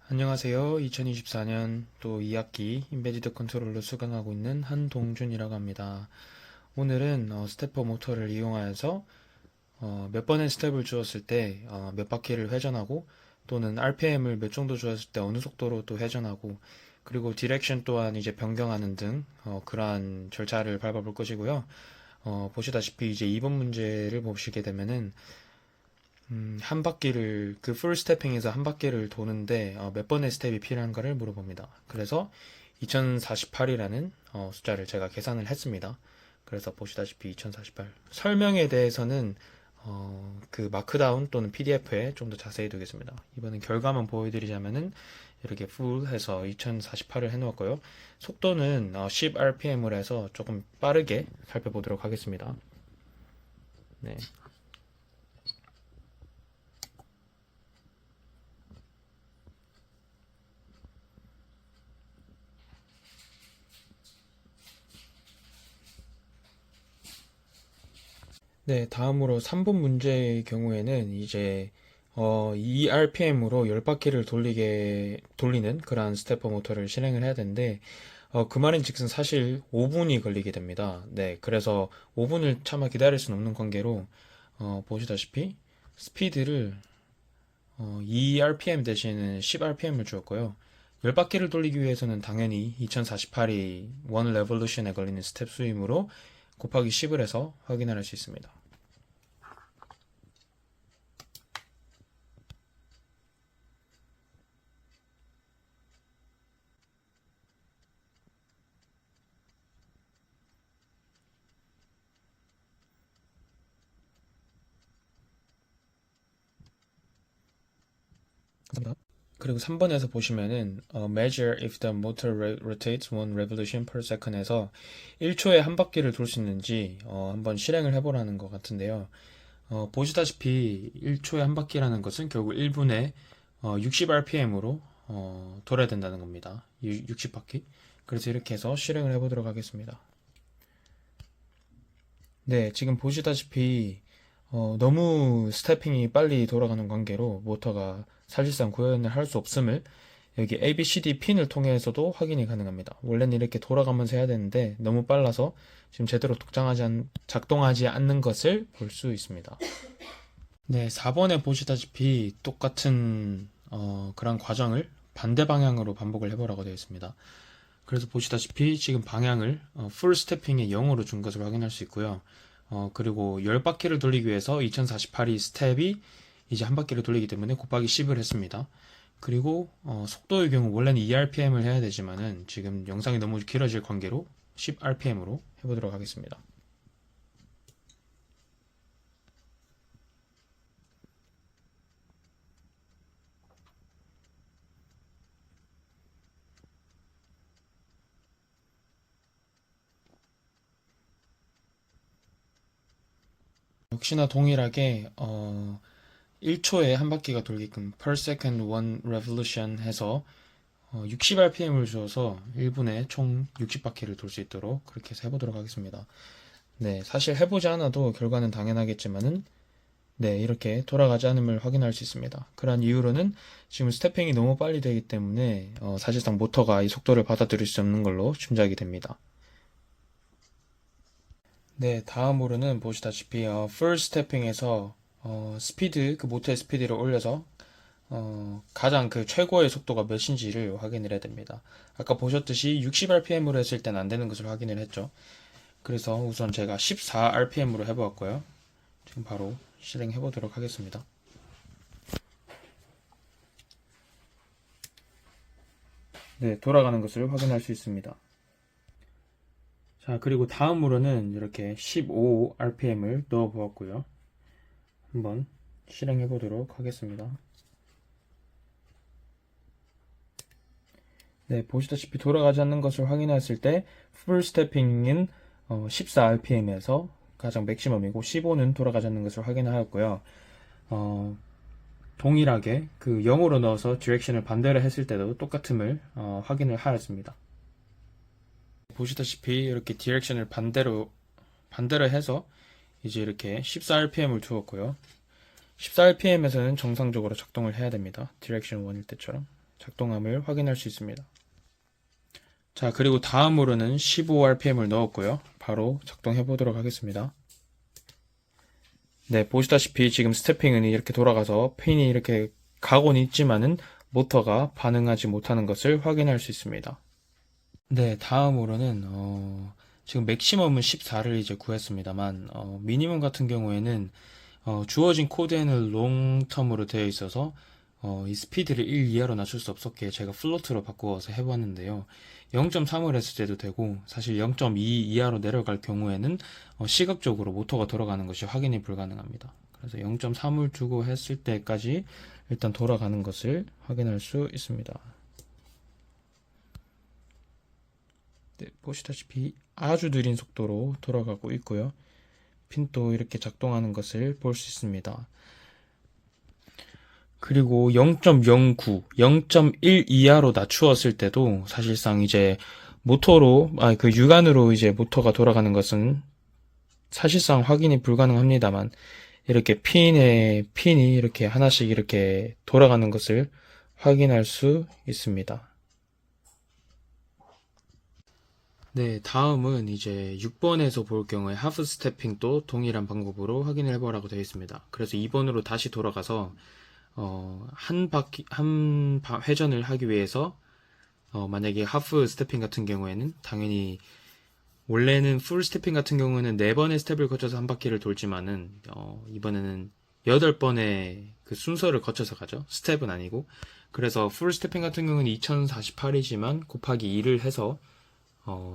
안녕하세요. 2024년 또 2학기 인베디드 컨트롤러 수강하고 있는 한동준이라고 합니다. 오늘은 스태퍼 모터를 이용하여서 몇 번의 스텝을 주었을 때 몇 바퀴를 회전하고 또는 RPM을 몇 정도 주었을 때 어느 속도로 또 회전하고 그리고 디렉션 또한 이제 변경하는 등 그러한 절차를 밟아볼 것이고요. 보시다시피 이제 2번 문제를 보시게 되면은 한 바퀴를 그 풀 스태핑에서 한 바퀴를 도는데 몇 번의 스텝이 필요한가를 물어봅니다. 그래서 2048이라는 숫자를 제가 계산을 했습니다. 그래서 보시다시피 2048 설명에 대해서는 그 마크다운 또는 PDF에 좀 더 자세히 두겠습니다. 이번엔 결과만 보여드리자면은 이렇게 full 해서 2048을 해놓았고요. 속도는 10rpm으로 해서 조금 빠르게 살펴보도록 하겠습니다. 네. 네, 다음으로 3번 문제의 경우에는 이제 2rpm으로 10바퀴를 돌리는 그러한 스테퍼 모터를 실행을 해야 되는데 그 말인즉슨 사실 5분이 걸리게 됩니다. 네, 그래서 5분을 차마 기다릴 수는 없는 관계로 보시다시피 스피드를 2rpm 대신에는 10rpm을 주었고요. 10바퀴를 돌리기 위해서는 당연히 2048이 1 레볼루션에 걸리는 스텝 수이므로 곱하기 10을 해서 확인을 할 수 있습니다. 감사합니다. 그리고 3번에서 보시면은 measure if the motor rotates one revolution per second에서 1초에 한 바퀴를 돌 수 있는지 한번 실행을 해보라는 것 같은데요. 보시다시피 1초에 한 바퀴라는 것은 결국 1분에 60rpm으로 돌아야 된다는 겁니다. 60바퀴. 그래서 이렇게 해서 실행을 해보도록 하겠습니다. 네, 지금 보시다시피 너무 스태핑이 빨리 돌아가는 관계로 모터가 사실상 구현을 할 수 없음을 여기 ABCD 핀을 통해서도 확인이 가능합니다. 원래는 이렇게 돌아가면서 해야 되는데 너무 빨라서 지금 제대로 작동하지 않는 것을 볼 수 있습니다. 네, 4번에 보시다시피 똑같은 그런 과정을 반대 방향으로 반복을 해보라고 되어 있습니다. 그래서 보시다시피 지금 방향을 풀 스태핑의 0으로 준 것을 확인할 수 있고요. 그리고 10바퀴를 돌리기 위해서 2048이 스텝이 이제 한 바퀴를 돌리기 때문에 곱하기 10을 했습니다. 그리고 속도의 경우 원래는 2rpm을 해야 되지만은 지금 영상이 너무 길어질 관계로 10rpm으로 해보도록 하겠습니다. 역시나 동일하게 1초에 한 바퀴가 돌게끔 per second one revolution 해서 60rpm을 주어서 1분에 총 60바퀴를 돌 수 있도록 그렇게 해서 해보도록 하겠습니다. 네, 사실 해보지 않아도 결과는 당연하겠지만은 네, 이렇게 돌아가지 않음을 확인할 수 있습니다. 그러한 이유로는 지금 스태핑이 너무 빨리 되기 때문에 사실상 모터가 이 속도를 받아들일 수 없는 걸로 짐작이 됩니다. 네, 다음으로는 보시다시피 풀 스태핑에서 스피드, 그 모터의 스피드를 올려서 가장 그 최고의 속도가 몇인지를 확인을 해야 됩니다. 아까 보셨듯이 60rpm으로 했을 때는 안 되는 것을 확인을 했죠. 그래서 우선 제가 14rpm으로 해보았고요. 지금 바로 실행해 보도록 하겠습니다. 네, 돌아가는 것을 확인할 수 있습니다. 자, 그리고 다음으로는 이렇게 15rpm을 넣어 보았고요. 한번 실행해 보도록 하겠습니다. 네, 보시다시피 돌아가지 않는 것을 확인했을 때 풀 스태핑은 14rpm에서 가장 맥시멈이고 15는 돌아가지 않는 것을 확인하였고요. 동일하게 그 0으로 넣어서 디렉션을 반대로 했을 때도 똑같음을 확인을 하였습니다. 보시다시피 이렇게 디렉션을 반대로 해서 이제 이렇게 14rpm을 두었고요. 14rpm에서는 정상적으로 작동을 해야 됩니다. 디렉션 1일 때처럼. 작동함을 확인할 수 있습니다. 자, 그리고 다음으로는 15rpm을 넣었고요. 바로 작동해 보도록 하겠습니다. 네, 보시다시피 지금 스태핑은 이렇게 돌아가서 핀이 이렇게 가고는 있지만은 모터가 반응하지 못하는 것을 확인할 수 있습니다. 네, 다음으로는 지금 맥시멈은 14를 이제 구했습니다만 미니멈 같은 경우에는 주어진 코드에는 롱텀으로 되어 있어서 이 스피드를 1 이하로 낮출 수 없었기에 제가 플로트로 바꾸어서 해봤는데요. 0.3을 했을 때도 되고 사실 0.2 이하로 내려갈 경우에는 시각적으로 모터가 돌아가는 것이 확인이 불가능합니다. 그래서 0.3을 두고 했을 때까지 일단 돌아가는 것을 확인할 수 있습니다. 네, 보시다시피 아주 느린 속도로 돌아가고 있고요. 핀도 이렇게 작동하는 것을 볼 수 있습니다. 그리고 0.09, 0.1 이하로 낮추었을 때도 사실상 이제 모터로, 그 육안으로 이제 모터가 돌아가는 것은 사실상 확인이 불가능합니다만 이렇게 핀이 이렇게 하나씩 이렇게 돌아가는 것을 확인할 수 있습니다. 네, 다음은 이제 6번에서 볼 경우에 하프 스태핑도 동일한 방법으로 확인을 해보라고 되어 있습니다. 그래서 2번으로 다시 돌아가서 회전을 하기 위해서 만약에 하프 스태핑 같은 경우에는 당연히 원래는 풀 스태핑 같은 경우는 4번의 스텝을 거쳐서 한 바퀴를 돌지만은 이번에는 8번의 그 순서를 거쳐서 가죠. 스텝은 아니고. 그래서 풀 스태핑 같은 경우는 2048이지만 곱하기 2를 해서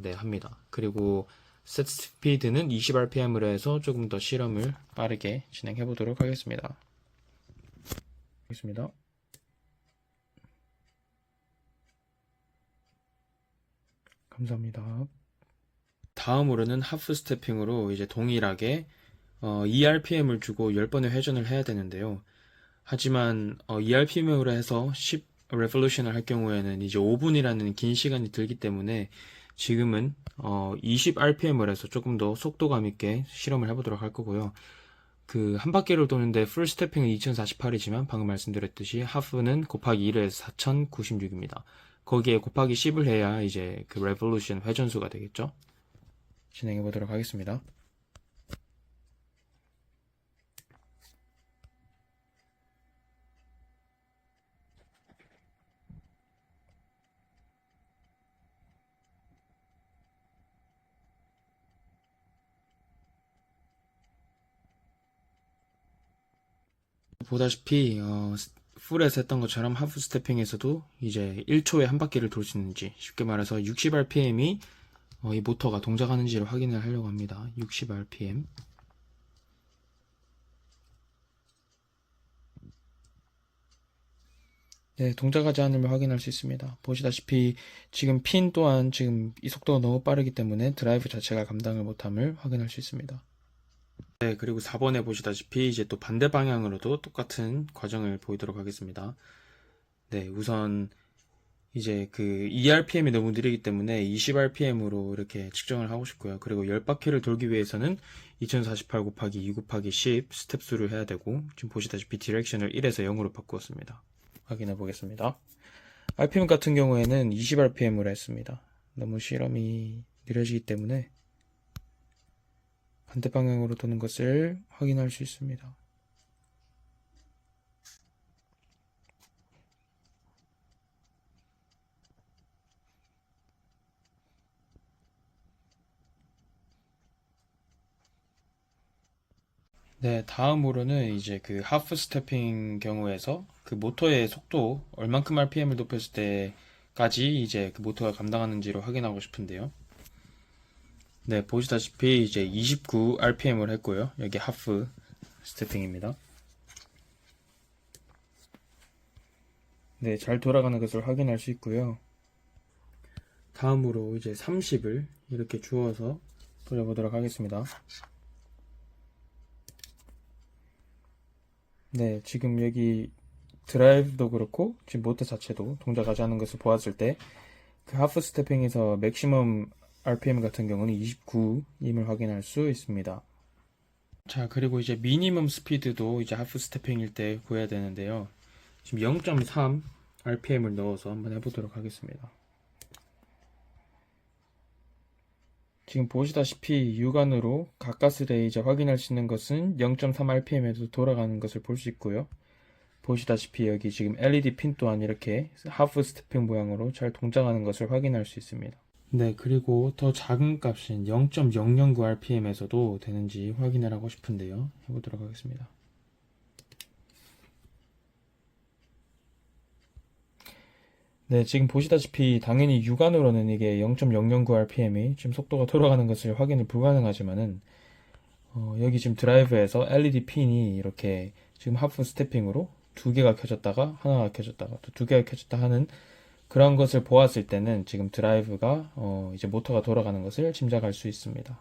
네, 합니다. 그리고 셋 스피드는 20rpm으로 해서 조금 더 실험을 빠르게 진행해 보도록 하겠습니다. 감사합니다. 다음으로는 하프 스태핑으로 이제 동일하게 2rpm을 주고 10번의 회전을 해야 되는데요. 하지만 2rpm으로 해서 10 레볼루션을 할 경우에는 이제 5분이라는 긴 시간이 들기 때문에 지금은 20rpm을 해서 조금 더 속도감 있게 실험을 해보도록 할 거고요. 그 한 바퀴를 도는데 풀 스태핑은 2048이지만 방금 말씀드렸듯이 하프는 곱하기 1을 해서 4096입니다. 거기에 곱하기 10을 해야 이제 그 레볼루션 회전수가 되겠죠. 진행해 보도록 하겠습니다. 보다시피 풀에서 했던 것처럼 하프 스태핑에서도 이제 1초에 한 바퀴를 돌 수 있는지, 쉽게 말해서 60rpm이 이 모터가 동작하는지를 확인을 하려고 합니다. 60rpm. 네, 동작하지 않으면 확인할 수 있습니다. 보시다시피 지금 핀 또한 지금 이 속도가 너무 빠르기 때문에 드라이브 자체가 감당을 못함을 확인할 수 있습니다. 네, 그리고 4번에 보시다시피 이제 또 반대 방향으로도 똑같은 과정을 보이도록 하겠습니다. 네, 우선 이제 그 2rpm이 너무 느리기 때문에 20rpm으로 이렇게 측정을 하고 싶고요. 그리고 10바퀴를 돌기 위해서는 2048 곱하기 2 곱하기 10 스텝 수를 해야 되고, 지금 보시다시피 디렉션을 1에서 0으로 바꾸었습니다. 확인해 보겠습니다. rpm 같은 경우에는 20rpm으로 했습니다. 너무 실험이 느려지기 때문에 반대 방향으로 도는 것을 확인할 수 있습니다. 네, 다음으로는 이제 그 하프 스태핑 경우에서 그 모터의 속도 얼만큼 RPM을 높였을 때까지 이제 그 모터가 감당하는지를 확인하고 싶은데요. 네, 보시다시피 이제 29rpm을 했고요. 여기 하프 스태핑입니다. 네, 잘 돌아가는 것을 확인할 수 있고요. 다음으로 이제 30을 이렇게 주어서 돌려보도록 하겠습니다. 네, 지금 여기 드라이브도 그렇고 지금 모터 자체도 동작하지 않는 것을 보았을 때 그 하프 스태핑에서 맥시멈 RPM 같은 경우는 29임을 확인할 수 있습니다. 자, 그리고 이제 미니멈 스피드도 이제 하프 스태핑일 때 구해야 되는데요. 지금 0.3 RPM을 넣어서 한번 해보도록 하겠습니다. 지금 보시다시피 육안으로 가까스로 이제 확인할 수 있는 것은 0.3 RPM에도 돌아가는 것을 볼 수 있고요. 보시다시피 여기 지금 LED 핀 또한 이렇게 하프 스태핑 모양으로 잘 동작하는 것을 확인할 수 있습니다. 네, 그리고 더 작은 값인 0.009 RPM에서도 되는지 확인을 하고 싶은데요. 해보도록 하겠습니다. 네, 지금 보시다시피 당연히 육안으로는 이게 0.009 RPM이 지금 속도가 돌아가는 것을 확인이 불가능하지만은 여기 지금 드라이브에서 LED 핀이 이렇게 지금 하프 스태핑으로 두 개가 켜졌다가 하나가 켜졌다가 또 두 개가 켜졌다 하는 그런 것을 보았을 때는 지금 드라이브가 이제 모터가 돌아가는 것을 짐작할 수 있습니다.